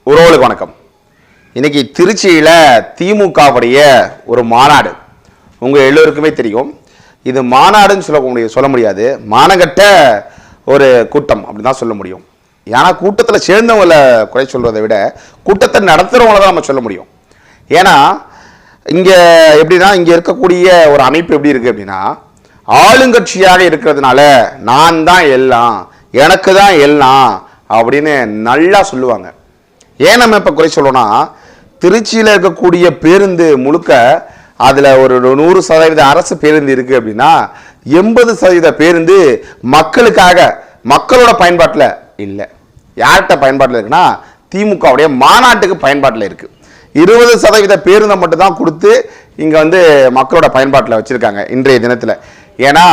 உறவுகளுக்கு வணக்கம். இன்னைக்கு திருச்சியில் திமுகவுடைய ஒரு மாநாடு. உங்கள் எல்லோருக்குமே தெரியும், இது மாநாடுன்னு சொல்ல முடியாது, மானகட்ட ஒரு கூட்டம் அப்படி தான் சொல்ல முடியும். ஏன்னா கூட்டத்தில் சேர்ந்தவங்களை குறை சொல்வதை விட கூட்டத்தை நடத்துகிறவங்கள தான் நம்ம சொல்ல முடியும். ஏன்னா இங்கே எப்படின்னா, இங்கே இருக்கக்கூடிய ஒரு அமைப்பு எப்படி இருக்குது அப்படின்னா, ஆளுங்கட்சியாக இருக்கிறதுனால நான் தான் எல்லாம், எனக்கு தான் எல்லாம் அப்படின்னு நல்லா சொல்லுவாங்க. ஏன் நம்ம இப்போ குறை சொல்லணும்னா, திருச்சியில் இருக்கக்கூடிய பேருந்து முழுக்க அதில் ஒரு 100% அரசு பேருந்து இருக்குது அப்படின்னா 80% பேருந்து மக்களுக்காக, மக்களோட பயன்பாட்டில் இல்லை. யார்கிட்ட பயன்பாட்டில் இருக்குன்னா திமுகவுடைய மாநாட்டுக்கு பயன்பாட்டில் இருக்குது. 20% பேருந்தை மட்டும் தான் கொடுத்து இங்கே மக்களோட பயன்பாட்டில் வச்சுருக்காங்க இன்றைய தினத்தில். ஏன்னா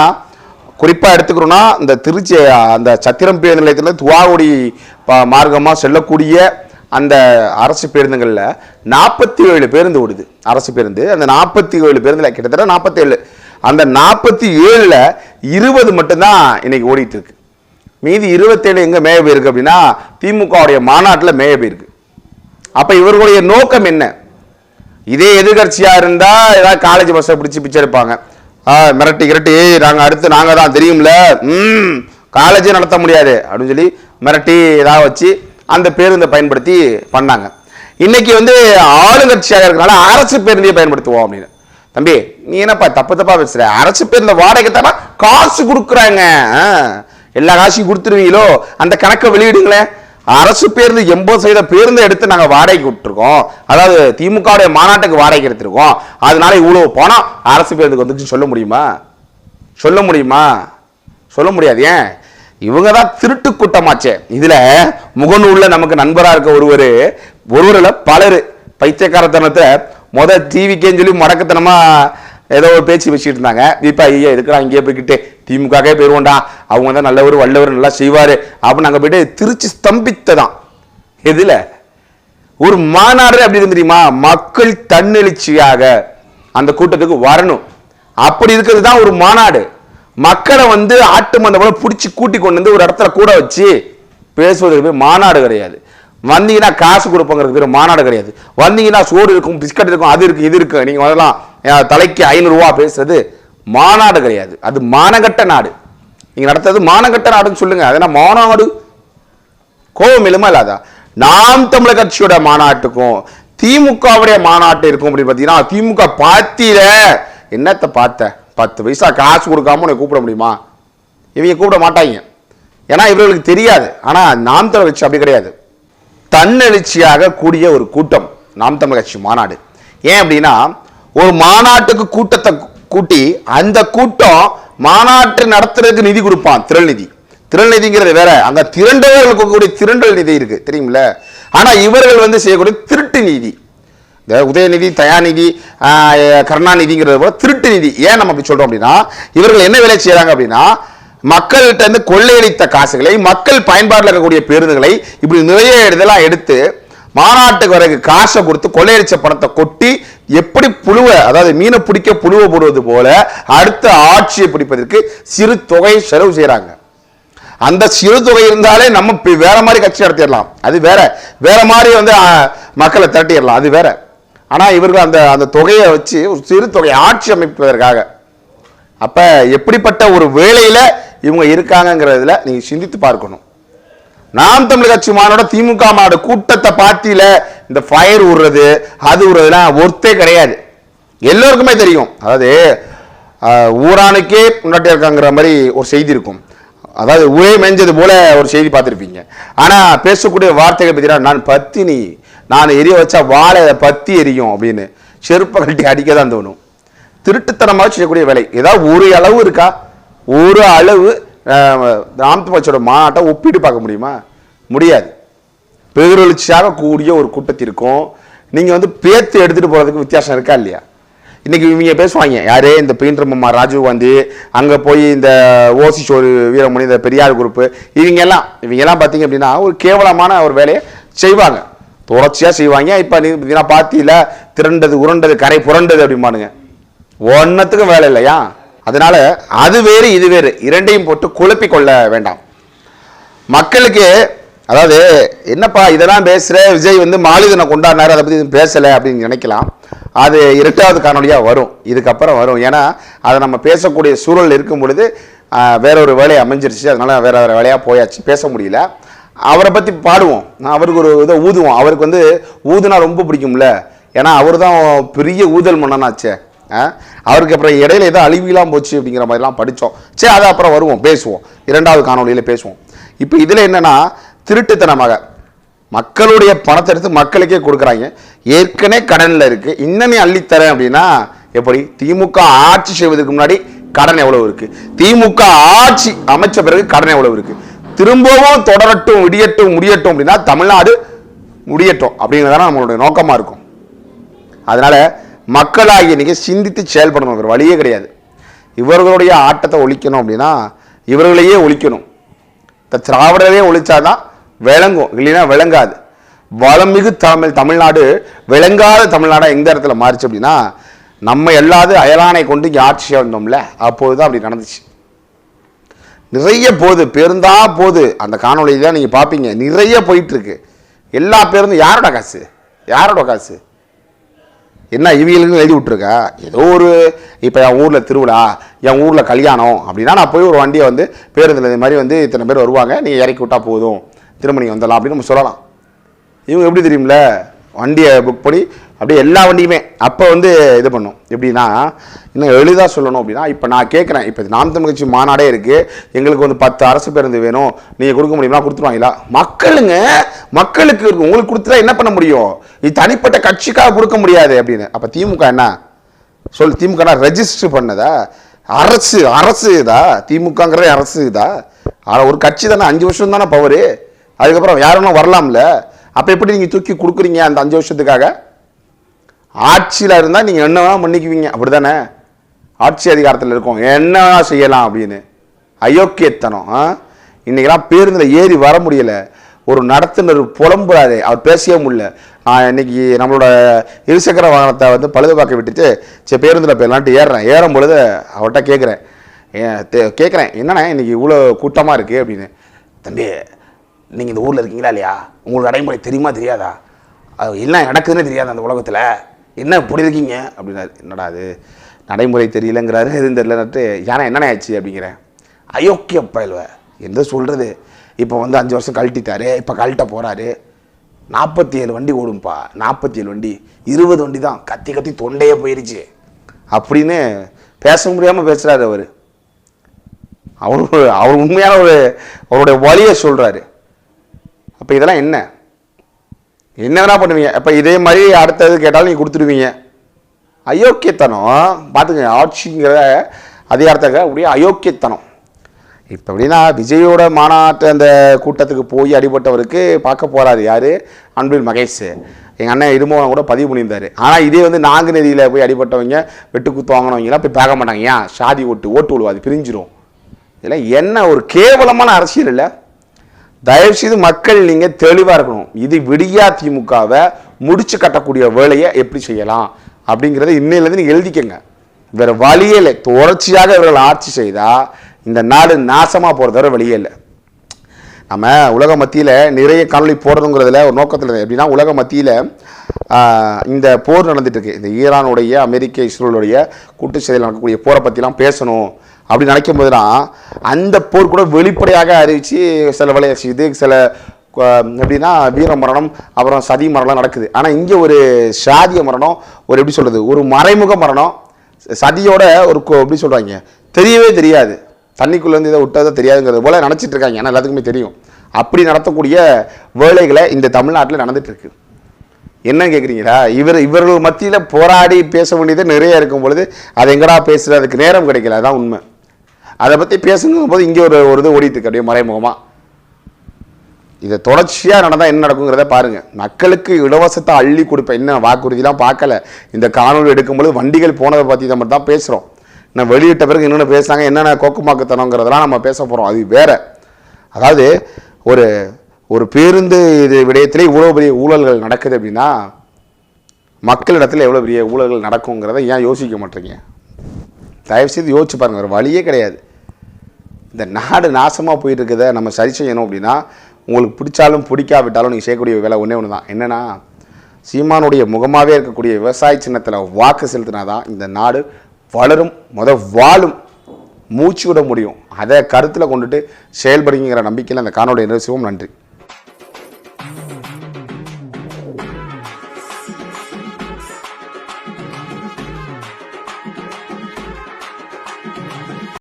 குறிப்பாக எடுத்துக்கிறோன்னா, இந்த திருச்சி அந்த சத்திரம் பேருந்து நிலையத்தில் துவாகுடி மார்க்கமாக செல்லக்கூடிய அந்த அரசு பேருந்துகளில் 47 பேருந்து ஓடுது. அரசு பேருந்து அந்த 47 பேருந்தில் கிட்டத்தட்ட 47, அந்த 47ல் 20 மட்டும்தான் இன்னைக்கு ஓடிட்டு இருக்கு. மீதி 27 எங்கே மேய போயிருக்கு அப்படின்னா திமுகவுடைய மாநாட்டில் மேய போயிருக்கு. அப்போ இவர்களுடைய நோக்கம் என்ன? இதே எதிர்கட்சியாக இருந்தால் ஏதாவது காலேஜ் பஸ்ஸை பிடிச்சி பிச்சை எடுப்பாங்க, மிரட்டி கிரட்டி நாங்கள் அடுத்து நாங்கள் தான் தெரியும்ல, காலேஜே நடத்த முடியாது அப்படின்னு சொல்லி மிரட்டி ஏதாவது வச்சு அந்த பேருந்தை பயன்படுத்தி பண்ணாங்க. இன்னைக்கு ஆளுங்கட்சியாக இருக்கிறனால அரசு பேருந்தையை பயன்படுத்துவோம் அப்படின்னு. தம்பி நீ என்னப்பா தப்பா பேசுற? அரசு பேருந்த வாடகை தானே காசு கொடுக்குறாங்க, எல்லா காசையும் கொடுத்துருவீங்களோ, அந்த கணக்கை வெளியிடுங்களேன். அரசு பேருந்து 80% பேருந்தை எடுத்து நாங்கள் வாடகைக்கு விட்டுருக்கோம், அதாவது திமுகவுடைய மாநாட்டுக்கு வாடகைக்கு எடுத்திருக்கோம், அதனால இவ்வளவு பணம் அரசு பேருந்துக்கு சொல்ல முடியுமா? சொல்ல முடியாது. ஏன்? இவங்க தான் திருட்டு கூட்டமாச்சே. இதுல முகநூல்ல நமக்கு நண்பரா இருக்க ஒருவரில் பலர் பைத்தியக்காரத்தனத்தை டிவிக்கேன்னு சொல்லி மடக்கத்தனமா ஏதோ ஒரு பேச்சு வச்சுட்டு இருந்தாங்க. இப்ப ஐயா எதுக்குறா இங்கே போய்கிட்டு திமுகவே போயிருவோண்டா, அவங்க தான் நல்லவர் வல்லவர் நல்லா செய்வாரு அப்படின்னு நாங்க போயிட்டு திருச்சி ஸ்தம்பித்ததான். எதுல ஒரு மாநாடு அப்படி இருந்து தெரியுமா? மக்கள் தன்னெழுச்சியாக அந்த கூட்டத்துக்கு வரணும், அப்படி இருக்கிறது தான் ஒரு மாநாடு. மக்களை ஆட்டு மந்த போல பிடிச்சி கூட்டி கொண்டு ஒரு இடத்துல கூட வச்சு பேசுவதற்கு பேர் மாநாடு கிடையாது. வந்தீங்கன்னா காசு கொடுப்பாங்கிறது பேர் மாநாடு கிடையாது. வந்தீங்கன்னா சோறு இருக்கும், பிஸ்கட் இருக்கும், அது இருக்கு இது இருக்கு, நீங்க வரலாம் தலைக்கு 500 ரூபா பேசுறது மாநாடு கிடையாது. அது மானகட்ட நாடு. நீங்க நடத்துறது மானகட்ட நாடுன்னு சொல்லுங்க. அதெல்லாம் மாநாடு கோபம் இல்லாம இல்லாதா? நாம் தமிழர் கட்சியோட மாநாட்டுக்கும் திமுகவுடைய மாநாட்டு இருக்கும் அப்படின்னு பார்த்தீங்கன்னா, திமுக பார்த்தியில என்னத்தை பார்த்த 10 பைசா காசு கொடுக்காம உன்னை கூப்பிட முடியுமா? இவங்க கூப்பிட மாட்டாங்க, ஏன்னா இவர்களுக்கு தெரியாது. ஆனா நாம் தமிழர் கட்சி அப்படி கிடையாது. தன்னெழுச்சியாக கூடிய ஒரு கூட்டம் நாம் தமிழர் கட்சி மாநாடு. ஏன் அப்படின்னா, ஒரு மாநாட்டுக்கு கூட்டத்தை கூட்டி அந்த கூட்டம் மாநாட்டு நடத்துறதுக்கு நிதி கொடுப்பான், திரள் நிதி. திரள் நிதிங்கிறது வேற, அங்க திரண்டவர்களுக்கு கூடிய திரண்டல் நிதி இருக்கு தெரியுமில்ல. ஆனா இவர்கள் செய்யக்கூடிய திருட்டு நிதி, உதயநிதி, தயாநிதி, கருணாநிதிங்கிறது போல திருட்டு நிதி. ஏன் நம்ம அப்படி சொல்றோம் அப்படின்னா, இவர்கள் என்ன வேலை செய்யறாங்க அப்படின்னா, மக்கள்கிட்ட இருந்து கொள்ளையடித்த காசுகளை, மக்கள் பயன்பாட்டில் இருக்கக்கூடிய பேருந்துகளை இப்படி நிறைய இதெல்லாம் எடுத்து மாநாட்டுக்கு வரைக்கும் காசை கொடுத்து கொள்ளையடிச்ச பணத்தை கொட்டி எப்படி புழுவை, அதாவது மீனை பிடிக்க புழுவை போடுவது போல அடுத்த ஆட்சியை பிடிப்பதற்கு சிறு தொகை செலவு செய்யறாங்க. அந்த சிறு தொகை இருந்தாலே நம்ம வேற மாதிரி கட்சி நடத்திடலாம், அது வேற, வேற மாதிரி மக்களை திரட்டிடலாம், அது வேற. ஆனா இவர்கள் அந்த தொகையை வச்சு ஒரு சிறு தொகை ஆட்சி அமைப்பதற்காக, அப்ப எப்படிப்பட்ட ஒரு வேலையில இவங்க இருக்காங்கிறதுல நீங்க சிந்தித்து பார்க்கணும். நாம் தமிழர் கட்சி மாநாடு திமுக மாநாடு கூட்டத்தை பார்த்தில இந்த ஃபயர் விடுறது அது விடுறதுலாம் ஒர்த்தே கிடையாது. எல்லோருக்குமே தெரியும், அதாவது ஊரானுக்கே முன்னாடி இருக்காங்கிற மாதிரி ஒரு செய்தி இருக்கும், அதாவது ஊரே மேஞ்சது போல ஒரு செய்தி பார்த்துருப்பீங்க. ஆனா பேசக்கூடிய வார்த்தைகள் பார்த்தீங்கன்னா, நான் பத்தினி, நான் எரிய வச்சா வாழை பத்தி எரியும் அப்படின்னு செருப்பை கட்டி அடிக்க தான் தோணும். திருட்டுத்தனமாக செய்யக்கூடிய வேலை. ஏதாவது ஒரு அளவு இருக்கா? ஒரு அளவு நாம் தமிழர் கட்சியோட மாநாட்டை ஒப்பிட்டு பார்க்க முடியுமா? முடியாது. பேரெழுச்சியாக கூடிய ஒரு கூட்டத்திற்கும் நீங்க பேத்து எடுத்துட்டு போறதுக்கு வித்தியாசம் இருக்கா இல்லையா? இன்னைக்கு இவங்க பேசுவாங்க, யாரே இந்த பெயிண்டர்மா ராஜீவ் காந்தி, அங்க போய் இந்த ஓசி சோறு வீரமணி, இந்த பெரியார் குரூப், இவங்க எல்லாம் பார்த்தீங்க அப்படின்னா ஒரு கேவலமான ஒரு வேலையை செய்வாங்க, தொடர்ச்சியா செய்வாங்க. இப்ப நீங்க பாத்தியில திரண்டது உருண்டது கரை புரண்டது அப்படிமானுங்க, ஒன்னத்துக்கும் வேலை இல்லையா? அதனால அது வேறு இது வேறு, இரண்டையும் போட்டு குழப்பிக் கொள்ள வேண்டாம். மக்களுக்கு அதாவது என்னப்பா இதெல்லாம் பேசுகிற விஜய் வந்து மாலிதனை கொண்டாடினாரு, அதை பற்றி பேசலை அப்படின்னு நினைக்கலாம். அது 2வது காணொலியாக வரும், இதுக்கப்புறம் வரும். ஏன்னா அதை நம்ம பேசக்கூடிய சூழல் இருக்கும் பொழுது வேற ஒரு வேலையை அமைஞ்சிருச்சு, அதனால வேற வேலையாக போயாச்சு, பேச முடியல. அவரை பற்றி பாடுவோம், அவருக்கு ஒரு இதை ஊதுவோம். அவருக்கு வந்து ஊதுனா ரொம்ப பிடிக்கும்ல, ஏன்னா அவர் தான் பெரிய ஊதல் மன்னனாச்சே. அவருக்கு அப்புறம் இடையில ஏதோ அழிவிலாம் போச்சு அப்படிங்கிற மாதிரிலாம் படித்தோம். சரி, அதை அப்புறம் வருவோம், பேசுவோம், 2வது காணொலியில் பேசுவோம். இப்போ இதில் என்னென்னா, திருட்டுத்தனமாக மக்களுடைய பணத்தை எடுத்து மக்களுக்கே கொடுக்குறாங்க. ஏற்கனவே கடனில் இருக்குது, இன்னமே அள்ளித்தரேன் அப்படின்னா எப்படி? திமுக ஆட்சி செய்வதற்கு முன்னாடி கடன் எவ்வளவு இருக்கு, திமுக ஆட்சி அமைச்ச பிறகு கடன் எவ்வளவு இருக்கு, திரும்பவும் தொடரட்டும், விடியட்டும், முடியட்டும் அப்படின்னா தமிழ்நாடு முடியட்டும் அப்படிங்கிறதான நம்மளுடைய நோக்கமா இருக்கும். அதனால மக்களாகிய நீங்க சிந்தித்து செயல்படணும், ஒரு வழியே கிடையாது. இவர்களுடைய ஆட்டத்தை ஒழிக்கணும் அப்படின்னா இவர்களையே ஒழிக்கணும். திராவிடரையே ஒழிச்சாதான் விளங்கும், இல்லைன்னா விளங்காது. வளமிகு தமிழ்நாடு விளங்காத தமிழ்நாடா எந்த இடத்துல மாறிச்சு அப்படின்னா, நம்ம எல்லாரும் அயலானை கொண்டு இங்கே ஆட்சியாக வந்தோம்ல, அப்போதுதான் அப்படி நடந்துச்சு. நிறைய போகுது, பேருந்தா போகுது, அந்த காணொலியை தான் நீங்கள் பார்ப்பீங்க, நிறைய போயிட்டு இருக்கு. எல்லா பேருந்தும் யாரோட காசு, யாரோட காசு என்ன இவங்களுக்கு எழுதி விட்டுருக்கா? ஏதோ ஒரு இப்போ என் ஊரில் திருவிழா, என் ஊரில் கல்யாணம் அப்படின்னா நான் போய் ஒரு வண்டியை வந்து பேருந்தில் இது மாதிரி வந்து இத்தனை பேர் வருவாங்க, நீங்கள் இறக்கி விட்டா போதும், திரும்ப நீங்கள் வந்துடலாம் அப்படின்னு நம்ம சொல்லலாம். இவங்க எப்படி தெரியுமில்ல, வண்டியை புக் பண்ணி அப்படியே எல்லா வண்டியுமே அப்போ வந்து இது பண்ணும். எப்படின்னா இன்னும் எளிதாக சொல்லணும் அப்படின்னா, இப்போ நான் கேட்குறேன், இப்போ நாம் தமிழ் கட்சி மாநாடே இருக்குது, எங்களுக்கு வந்து 10 அரசு பேருந்து வேணும், நீங்கள் கொடுக்க முடியுமா? கொடுத்துருவாங்களா? மக்களுங்க, மக்களுக்கு இருக்கும், உங்களுக்கு கொடுத்துட்டா என்ன பண்ண முடியும்? இது தனிப்பட்ட கட்சிக்காக கொடுக்க முடியாது அப்படின்னு. அப்போ திமுக என்ன சொல், திமுக ரெஜிஸ்டர் பண்ணதா? அரசு, அரசு இதா? திமுகங்கிறதே அரசு இதா? ஒரு கட்சி தானே, 5 வருஷம் தானே பவரு, அதுக்கப்புறம் யாருன்னா வரலாம்ல. அப்போ எப்படி நீங்கள் தூக்கி கொடுக்குறீங்க அந்த 5 வருஷத்துக்காக? ஆட்சியில் இருந்தால் நீங்கள் என்ன வேணால் பண்ணிக்குவீங்க, அப்படி தானே? ஆட்சி அதிகாரத்தில் இருக்கோம், என்ன வேணால் செய்யலாம் அப்படின்னு. அயோக்கியத்தனம். இன்றைக்கெல்லாம் பேருந்தில் ஏறி வர முடியலை, ஒரு நடத்துனர் புலம்புறாரு, அவர் பேசவே முடியல. நான் இன்னைக்கு நம்மளோட இருசக்கர வாகனத்தை வந்து பழுது பார்க்க விட்டுட்டு சரி பேருந்தில் போயிடலான்ட்டு ஏறும் பொழுது அவர்கிட்ட கேட்குறேன் என்னண்ணே இன்னைக்கு இவ்வளோ கூட்டமாக இருக்குது அப்படின்னு. தம்பி, நீங்கள் இந்த ஊரில் இருக்கீங்களா இல்லையா, உங்களுக்கு நடைமுறை தெரியுமா தெரியாதா, அது என்ன நடக்குதுன்னு தெரியாது அந்த உலகத்தில், என்ன இப்படி இருக்கீங்க அப்படின்னாரு. என்னடா அது நடைமுறை தெரியலங்கிறாரு, எதுவும் தெரியலன்ட்டு ஏன்னா என்னென்ன ஆச்சு அப்படிங்கிறேன். அயோக்கிய பயில்வ என்ன சொல்கிறது, இப்போ வந்து 5 வருஷம் கழட்டிட்டாரு, இப்போ கழட்ட போகிறாரு. 47 வண்டி ஓடும்பா, 47 வண்டி, 20 வண்டி தான், கத்தி கத்தி தொண்டையே போயிருச்சு அப்படின்னு பேச முடியாமல் பேசுகிறாரு அவர். அவர் உண்மையான அவருடைய வழியை சொல்கிறாரு. அப்போ இதெல்லாம் என்ன வேணா பண்ணுவீங்க. அப்போ இதே மாதிரி அடுத்தது கேட்டாலும் நீங்கள் கொடுத்துடுவீங்க. அயோக்கியத்தனம் பார்த்துக்கங்க, ஆட்சிங்கிற அதிகாரத்தை அப்படியே அயோக்கியத்தனம். இப்போ எப்படின்னா விஜயோட மாநாட்டு அந்த கூட்டத்துக்கு போய் அடிபட்டவருக்கு பார்க்க போகிறாரு யார், அன்பில் மகேஷ். எங்கள் அண்ணன் இருமோகம் கூட பதிவு பண்ணியிருந்தார். ஆனால் இதே வந்து நாங்குநெறியில் போய் அடிபட்டவங்க, வெட்டு குத்து வாங்கினவங்கலாம் போய் பார்க்க மாட்டாங்க. ஏன்? சாதி ஓட்டு விழுவாது, பிரிஞ்சிரும். இதெல்லாம் என்ன ஒரு கேவலமான அரசியல் இல்லை? தயவுசெய்து மக்கள் நீங்கள் தெளிவாக இருக்கணும். இது விடியா திமுகவை முடிச்சு கட்டக்கூடிய வேலையை எப்படி செய்யலாம் அப்படிங்கிறத இன்னையிலேருந்து நீங்கள் எழுதிக்கங்க. வேறு வழியே இல்லை. தொடர்ச்சியாக இவர்கள் ஆட்சி செய்தால் இந்த நாடு நாசமாக போகிறத வர வழியே இல்லை. நம்ம உலக மத்தியில் நிறைய காணொலி போடுறதுங்கிறதுல ஒரு நோக்கத்தில் எப்படின்னா, உலக மத்தியில் இந்த போர் நடந்துட்டு இருக்கு, இந்த ஈரானுடைய அமெரிக்க இஸ்ரேலுடைய கூட்டு செயல் நடக்கக்கூடிய போரை பற்றிலாம் பேசணும் அப்படி நினைக்கும் போது தான் அந்த போர் கூட வெளிப்படையாக அறிவித்து சில வேலையை செய்து சில எப்படின்னா வீர மரணம் அப்புறம் சதி மரணம்லாம் நடக்குது. ஆனால் இங்கே ஒரு சாதிய மரணம், ஒரு எப்படி சொல்கிறது, ஒரு மறைமுக மரணம், சதியோட ஒரு எப்படி சொல்கிறாங்க தெரியவே தெரியாது, தண்ணிக்குள்ளேருந்து இதை விட்டதை தெரியாதுங்கிறது போல் நினச்சிட்டு இருக்காங்க. ஏன்னா எல்லாத்துக்குமே தெரியும். அப்படி நடத்தக்கூடிய வேலைகளை இந்த தமிழ்நாட்டில் நடந்துட்டு இருக்கு. என்னன்னு கேட்குறீங்களா? இவர்கள் மத்தியில் போராடி பேச வேண்டியது நிறைய இருக்கும் பொழுது அதை எங்கடா பேசுகிறதுக்கு நேரம் கிடைக்கல, அதான் உண்மை. அதை பற்றி பேசுங்கும் போது இங்கே ஒரு இது ஓடிட்டு இருக்கு அப்படியே மறைமுகமாக. இதை தொடர்ச்சியாக நடந்தால் என்ன நடக்குங்கிறத பாருங்கள். மக்களுக்கு இலவசத்தை அள்ளி கொடுப்பேன் என்ன வாக்குறுதிலாம் பார்க்கல. இந்த காணொலி எடுக்கும்போது வண்டிகள் போனதை பற்றி நம்ம தான் பேசுகிறோம். நான் வெளியிட்ட பிறகு என்னென்ன பேசுகிறாங்க, என்னென்ன கோக்குமாக்குத்தனங்கிறதெல்லாம் நம்ம பேச போகிறோம், அது வேற. அதாவது ஒரு பேருந்து இது விடயத்திலே இவ்வளோ பெரிய ஊழல்கள் நடக்குது அப்படின்னா மக்களிடத்தில் எவ்வளோ பெரிய ஊழல்கள் நடக்குங்கிறத ஏன் யோசிக்க மாட்டேங்க? தயவுசெய்து யோசிச்சு பாருங்கள். ஒரு வழியே கிடையாது. இந்த நாடு நாசமாக போயிட்டு இருக்கிறத நம்ம சரி செய்யணும் அப்படின்னா உங்களுக்கு பிடிச்சாலும் பிடிக்காவிட்டாலும் நீங்கள் செய்யக்கூடிய வேலை ஒன்றே ஒன்று தான். என்னென்னா, சீமானுடைய முகமாகவே இருக்கக்கூடிய விவசாய சின்னத்தில் வாக்கு செலுத்தினாதான் இந்த நாடு வளரும், வாழும், மூச்சு விட முடியும். அதை கருத்தில் கொண்டுட்டு செயல்படுங்கிற நம்பிக்கையில் அந்த காணொலியை நிறைவு செய்வோம். நன்றி.